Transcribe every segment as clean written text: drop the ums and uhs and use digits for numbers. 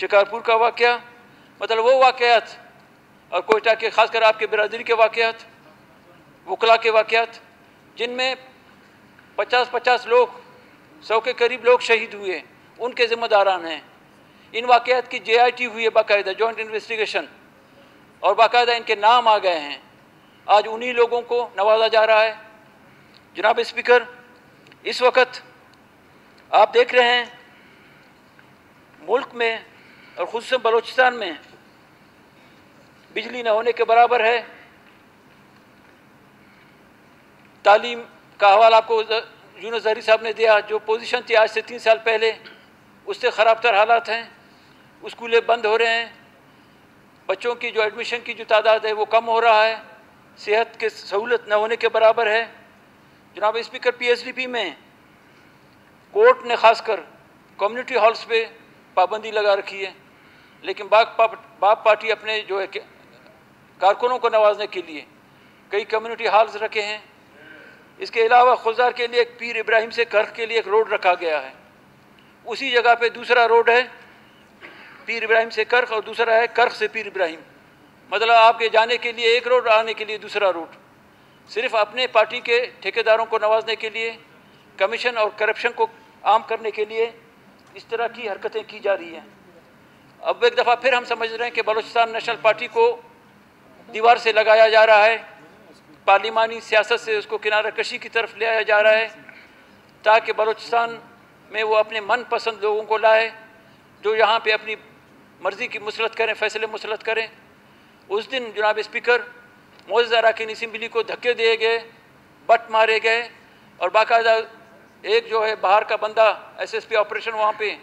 شکارپور کا واقعہ، مطلب وہ واقعات، اور کوئٹہ کے خاص کر آپ کے برادری کے واقعات، وکلا کے واقعات، جن میں 50 لوگ، 100 کے قریب لوگ شہید ہوئے، ان کے ذمہ داران ہیں۔ ان واقعات کی JIT ہوئی ہے، باقاعدہ جوائنٹ انویسٹیگیشن، اور باقاعدہ ان کے نام آ گئے ہیں۔ آج انہی لوگوں کو نوازا جا رہا ہے۔ جناب اسپیکر، اس وقت آپ دیکھ رہے ہیں ملک میں اور خصوصاً بلوچستان میں بجلی نہ ہونے کے برابر ہے۔ تعلیم کا حوالہ آپ کو یونس ظہری صاحب نے دیا، جو پوزیشن تھی آج سے 3 سال پہلے اس سے خراب تر حالات ہیں۔ اسکولیں بند ہو رہے ہیں، بچوں کی جو ایڈمیشن کی جو تعداد ہے وہ کم ہو رہا ہے، صحت کے سہولت نہ ہونے کے برابر ہے۔ جناب اسپیکر، PSDP میں کورٹ نے خاص کر کمیونٹی ہالز پہ پابندی لگا رکھی ہے، لیکن باپ پارٹی اپنے جو ہے کارکنوں کو نوازنے کے لیے کئی کمیونٹی ہالز رکھے ہیں۔ اس کے علاوہ خضدار کے لیے ایک پیر ابراہیم سے کرخ کے لیے ایک روڈ رکھا گیا ہے، اسی جگہ پہ دوسرا روڈ ہے پیر ابراہیم سے کرخ، اور دوسرا ہے کرخ سے پیر ابراہیم۔ مطلب آپ کے جانے کے لیے ایک روڈ، آنے کے لیے دوسرا روڈ، صرف اپنے پارٹی کے ٹھیکیداروں کو نوازنے کے لیے، کمیشن اور کرپشن کو عام کرنے کے لیے اس طرح کی حرکتیں کی جا رہی ہیں۔ اب ایک دفعہ پھر ہم سمجھ رہے ہیں کہ بلوچستان نیشنل پارٹی کو دیوار سے لگایا جا رہا ہے، پارلیمانی سیاست سے اس کو کنارہ کشی کی طرف لے آیا جا رہا ہے، تاکہ بلوچستان میں وہ اپنے من پسند لوگوں کو لائے جو یہاں پہ اپنی مرضی کی مسلط کریں، فیصلے مسلط کریں۔ اس دن جناب اسپیکر، معزز اراکین اسمبلی کو دھکے دیے گئے، بٹ مارے گئے، اور باقاعدہ ایک جو ہے باہر کا بندہ SSP آپریشن وہاں پہ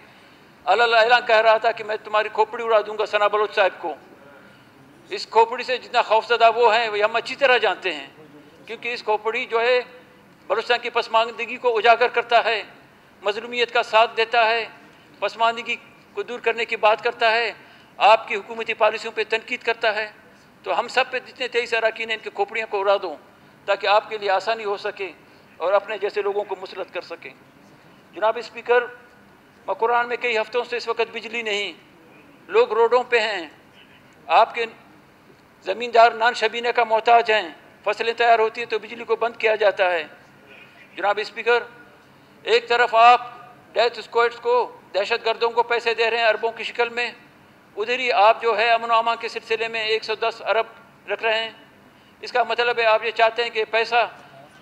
اعلان کہہ رہا تھا کہ میں تمہاری کھوپڑی اڑا دوں گا ثنا بلوچ صاحب کو۔ اس کھوپڑی سے جتنا خوفزدہ وہ ہیں وہ ہم اچھی طرح جانتے ہیں، کیونکہ اس کھوپڑی جو ہے بلوچستان کی پسماندگی کو اجاگر کرتا ہے، مظلومیت کا ساتھ دیتا ہے، پسماندگی کو دور کرنے کی بات کرتا ہے، آپ کی حکومتی پالیسیوں پہ تنقید کرتا ہے۔ تو ہم سب پہ جتنے 23 اراکین ہیں ان کی کھوپڑیاں کو اڑا دو تاکہ آپ کے لیے آسانی ہو سکے اور اپنے جیسے لوگوں کو مسلط کر سکیں۔ جناب اسپیکر، مکران میں کئی ہفتوں سے اس وقت بجلی نہیں، لوگ روڈوں پہ ہیں، آپ کے زمیندار نان شبینے کا محتاج ہیں، فصلیں تیار ہوتی ہیں تو بجلی کو بند کیا جاتا ہے۔ جناب اسپیکر، ایک طرف آپ ڈیتھ اسکواڈز کو، دہشت گردوں کو پیسے دے رہے ہیں اربوں کی شکل میں، ادھر ہی آپ جو ہے امن و امان کے سلسلے میں 110 ارب رکھ رہے ہیں۔ اس کا مطلب ہے آپ یہ چاہتے ہیں کہ پیسہ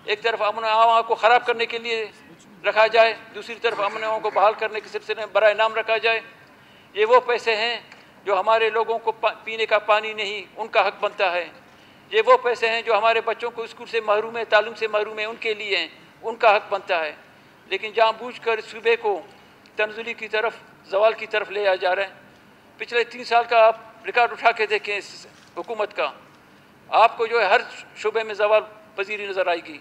ایک طرف امن و امان کو خراب کرنے کے لیے رکھا جائے، دوسری طرف امن و امان کو بحال کرنے کے سلسلے میں برائے نام رکھا جائے۔ یہ وہ پیسے ہیں جو ہمارے لوگوں کو پینے کا پانی نہیں، ان کا حق بنتا ہے۔ یہ وہ پیسے ہیں جو ہمارے بچوں کو اسکول سے محروم ہے، تعلیم سے محروم ہے، ان کے لیے ہیں، ان کا حق بنتا ہے۔ لیکن جہاں بوجھ کر صوبے کو تنزلی کی طرف، زوال کی طرف لے آیا جا رہا ہے۔ پچھلے 3 سال کا آپ ریکارڈ اٹھا کے دیکھیں اس حکومت کا، آپ کو جو ہے ہر شعبے میں زوال پذیری نظر آئے گی۔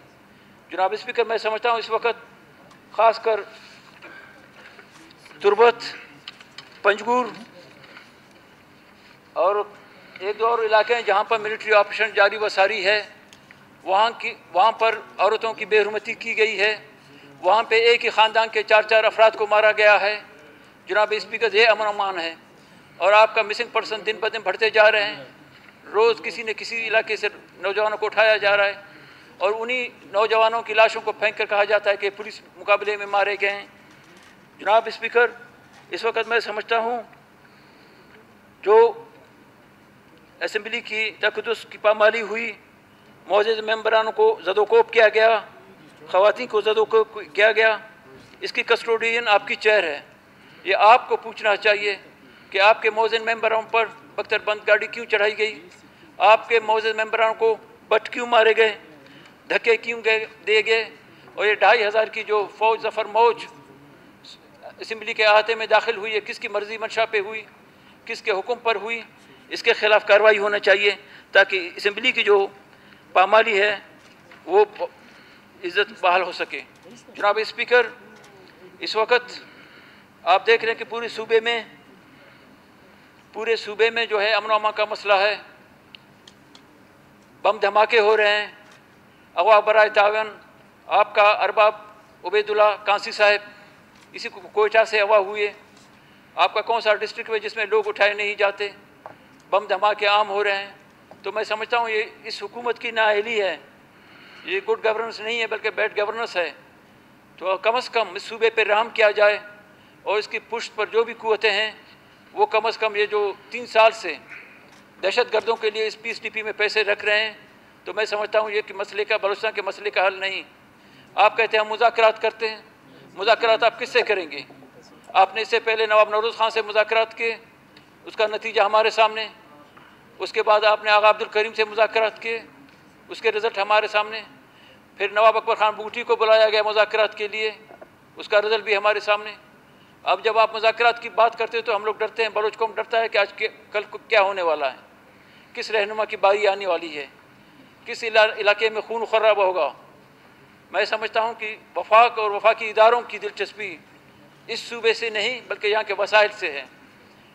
جناب اسپیکر، میں سمجھتا ہوں اس وقت خاص کر تربت، پنجگور اور ایک دو اور علاقے ہیں جہاں پر ملٹری آپریشن جاری و ساری ہے، وہاں پر عورتوں کی بے حرمتی کی گئی ہے، وہاں پہ ایک ہی خاندان کے 4 افراد کو مارا گیا ہے۔ جناب اسپیکر، یہ امن و امان ہے، اور آپ کا مسنگ پرسن دن بدن بڑھتے جا رہے ہیں۔ روز کسی نہ کسی علاقے سے نوجوانوں کو اٹھایا جا رہا ہے، اور انہی نوجوانوں کی لاشوں کو پھینک کر کہا جاتا ہے کہ پولیس مقابلے میں مارے گئے ہیں۔ جناب اسپیکر، اس وقت میں سمجھتا ہوں جو اسمبلی کی تقدس کی پامالی ہوئی، معزز ممبرانوں کو زد و کوب کیا گیا، خواتین کو زد و کوب کیا گیا، اس کی کسٹوڈین آپ کی چیئر ہے۔ یہ آپ کو پوچھنا چاہیے کہ آپ کے معزز ممبروں پر بختر بند گاڑی کیوں چڑھائی گئی، آپ کے معزز ممبران کو بٹ کیوں مارے گئے، دھکے کیوں دے گئے، اور یہ 2500 کی جو فوج ظفر موج اسمبلی کے احاطے میں داخل ہوئی ہے، کس کی مرضی منشا پہ ہوئی، کس کے حکم پر ہوئی، اس کے خلاف کارروائی ہونا چاہیے تاکہ اسمبلی کی جو پامالی ہے وہ عزت بحال ہو سکے۔ جناب اسپیکر، اس وقت آپ دیکھ رہے ہیں کہ پورے صوبے میں جو ہے امن و امان کا مسئلہ ہے، بم دھماکے ہو رہے ہیں، اغوا برائے تعاون، آپ کا ارباب عبید اللہ کانسی صاحب اسی کوئٹہ سے اغوا ہوئے، آپ کا کون سا ڈسٹرکٹ ہے جس میں لوگ اٹھائے نہیں جاتے؟ بم دھماکے عام ہو رہے ہیں. تو میں سمجھتا ہوں یہ اس حکومت کی نااہلی ہے، یہ گڈ گورننس نہیں ہے بلکہ بیڈ گورننس ہے. تو کم از کم اس صوبے پہ رحم کیا جائے، اور اس کی پشت پر جو بھی قوتیں ہیں وہ کم از کم یہ جو 3 سال سے دہشت گردوں کے لیے اس پیس ڈی پی میں پیسے رکھ رہے ہیں، تو میں سمجھتا ہوں یہ کہ مسئلے کا بلوچستان کے مسئلے کا حل نہیں. آپ کہتے ہیں ہم مذاکرات کرتے ہیں، مذاکرات آپ کس سے کریں گے؟ آپ نے اس سے پہلے نواب نوروز خان سے مذاکرات کیے، اس کا نتیجہ ہمارے سامنے. اس کے بعد آپ نے آغا عبدالکریم سے مذاکرات کیے، اس کے رزلٹ ہمارے سامنے. پھر نواب اکبر خان بوٹی کو بلایا گیا مذاکرات کے لیے، اس کا رزلٹ بھی ہمارے سامنے. اب جب آپ مذاکرات کی بات کرتے ہیں تو ہم لوگ ڈرتے ہیں، بلوچ قوم ڈرتا ہے کہ آج کل کو کیا ہونے والا ہے، کس رہنما کی باری آنے والی ہے، کس علاقے میں خون خراب ہوگا. میں سمجھتا ہوں کہ وفاق اور وفاقی اداروں کی دلچسپی اس صوبے سے نہیں بلکہ یہاں کے وسائل سے ہے.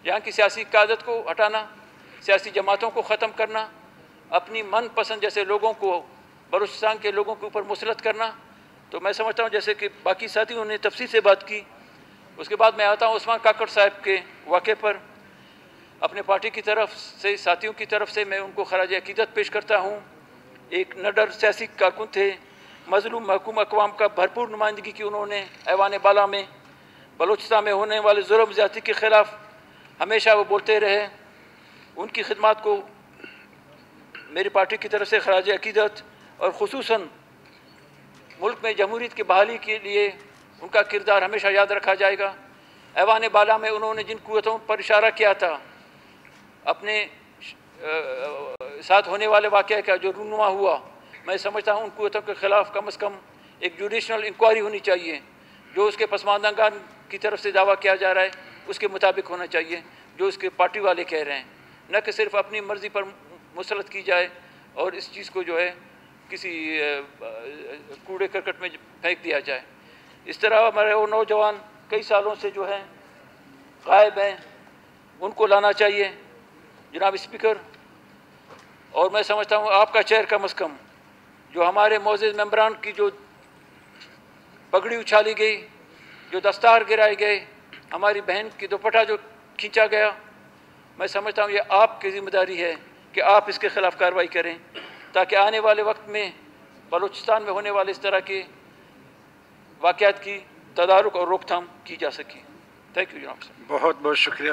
یہاں کی سیاسی قیادت کو ہٹانا، سیاسی جماعتوں کو ختم کرنا، اپنی من پسند جیسے لوگوں کو بلوچستان کے لوگوں کے اوپر مسلط کرنا. تو میں سمجھتا ہوں جیسے کہ باقی ساتھیوں نے تفصیل سے بات کی. اس کے بعد میں آتا ہوں عثمان کاکڑ صاحب کے واقعے پر. اپنے پارٹی کی طرف سے، ساتھیوں کی طرف سے میں ان کو خراج عقیدت پیش کرتا ہوں. ایک نڈر سیاسی کارکن تھے، مظلوم محکوم اقوام کا بھرپور نمائندگی کی انہوں نے ایوان بالا میں. بلوچستان میں ہونے والے ظلم زیادتی کے خلاف ہمیشہ وہ بولتے رہے. ان کی خدمات کو میری پارٹی کی طرف سے خراج عقیدت، اور خصوصاً ملک میں جمہوریت کی بحالی کے لیے ان کا کردار ہمیشہ یاد رکھا جائے گا. ایوان بالا میں انہوں نے جن قوتوں پر اشارہ کیا تھا، اپنے ساتھ ہونے والے واقعہ کا جو رونما ہوا، میں سمجھتا ہوں ان قوتوں کے خلاف کم از کم ایک جوڈیشنل انکوائری ہونی چاہیے. جو اس کے پسماندگان کی طرف سے دعویٰ کیا جا رہا ہے اس کے مطابق ہونا چاہیے جو اس کے پارٹی والے کہہ رہے ہیں، نہ کہ صرف اپنی مرضی پر مسلط کی جائے اور اس چیز کو جو ہے کسی کوڑے کرکٹ میں پھینک دیا جائے. اس طرح ہمارے وہ نوجوان کئی سالوں سے جو ہیں غائب ہیں، ان کو لانا چاہیے جناب اسپیکر. اور میں سمجھتا ہوں آپ کا چیئر کم از کم جو ہمارے معزز ممبران کی جو پگڑی اچھالی گئی، جو دستار گرائے گئے، ہماری بہن کی دوپٹہ جو کھینچا گیا، میں سمجھتا ہوں یہ آپ کی ذمہ داری ہے کہ آپ اس کے خلاف کارروائی کریں تاکہ آنے والے وقت میں بلوچستان میں ہونے والے اس طرح کے واقعات کی تدارک اور روک تھام کی جا سکے. تھینک یو جناب. بہت بہت شکریہ.